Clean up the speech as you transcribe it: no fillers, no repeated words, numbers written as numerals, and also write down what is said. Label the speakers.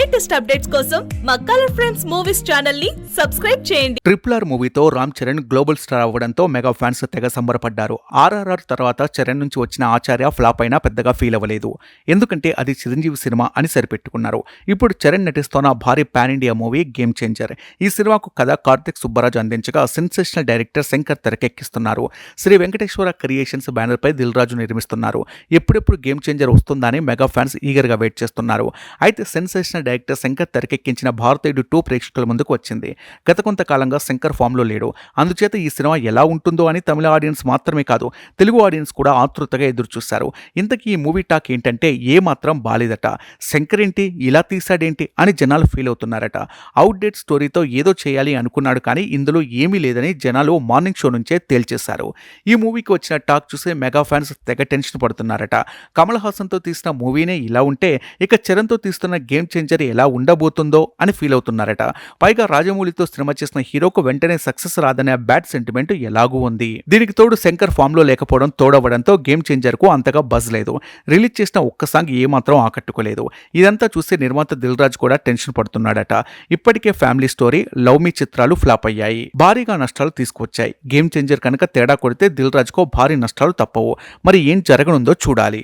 Speaker 1: Latest updates కోసం మా colour friends movies channel ని సబ్స్క్రైబ్ చేయండి.
Speaker 2: RRR మూవీతో రామ్ చరణ్ గ్లోబల్ స్టార్ అవ్వడంతో మెగా ఫ్యాన్స్ తెగ సంబరపడ్డారు. RRR తర్వాత చరణ్ నుంచి వచ్చిన ఆచార్య ఫ్లాప్ అయినా పెద్దగా ఫీల్ అవ్వలేదు. ఎందుకంటే అది చిరంజీవి సినిమా అని సరిపెట్టుకున్నారు. ఇప్పుడు చరణ్ నటిస్తున్న భారీ pan India movie Game Changer. ఈ సినిమాకు కథ కార్తిక్ సుబ్బరాజు అందించగా సెన్సేషనల్ డైరెక్టర్ శంకర్ తెరకెక్కిస్తున్నారు. శ్రీ వెంకటేశ్వర క్రియేషన్స్ బ్యానర్ పై దిల్ రాజు నిర్మిస్తున్నారు. ఎప్పుడెప్పుడు గేమ్ చేంజర్ వస్తుందని మెగా ఫ్యాన్స్ ఈగర్ గా వెయిట్ చేస్తున్నారు. అయితే సెన్సేషనల్ డైరెక్టర్ శంకర్ తెరకెక్కించిన భారతీయుడు 2 ప్రేక్షకుల ముందుకు వచ్చింది. గత కొంతకాలంగా శంకర్ ఫామ్లో లేడు. అందుచేత ఈ సినిమా ఎలా ఉంటుందో అని తమిళ ఆడియన్స్ మాత్రమే కాదు, తెలుగు ఆడియన్స్ కూడా ఆతృతగా ఎదురుచూశారు. ఇంతకీ ఈ మూవీ టాక్ ఏంటంటే ఏ మాత్రం బాలేదట. శంకర్ ఏంటి ఇలా తీసాడేంటి అని జనాలు ఫీల్ అవుతున్నారట. అవుట్డేట్ స్టోరీతో ఏదో చేయాలి అనుకున్నాడు, కానీ ఇందులో ఏమీ లేదని జనాలు మార్నింగ్ షో నుంచే తేల్చేశారు. ఈ మూవీకి వచ్చిన టాక్ చూసే మెగా ఫ్యాన్స్ తెగ టెన్షన్ పడుతున్నారట. కమల్ హాసన్తో తీసిన మూవీనే ఇలా ఉంటే ఇక చరణ్తో తీస్తున్న గేమ్ చేంజర్ ఎలా ఉండబోతుందో అని ఫీల్ అవుతున్నారట. పైగా రాజమౌళితో సినిమా చేసిన హీరోకు వెంటనే సక్సెస్ రాదనే బ్యాడ్ సెంటిమెంట్ ఎలాగూ ఉంది. దీనికి తోడు శంకర్ ఫామ్ లో లేకపోవడం తోడవడంతో గేమ్ చేంజర్ కు అంతగా బజ్ లేదు. రిలీజ్ చేసిన ఒక్క సాంగ్ ఏమాత్రం ఆకట్టుకోలేదు. ఇదంతా చూసి నిర్మాత దిల్ రాజు కూడా టెన్షన్ పడుతున్నాడట. ఇప్పటికే ఫ్యామిలీ స్టోరీ, లవ్ మీ చిత్రాలు ఫ్లాప్ అయ్యాయి, భారీగా నష్టాలు తీసుకొచ్చాయి. గేమ్ చేంజర్ కనుక తేడా కొడితే దిల్ రాజుకో భారీ నష్టాలు తప్పవు. మరి ఏం జరగనుందో చూడాలి.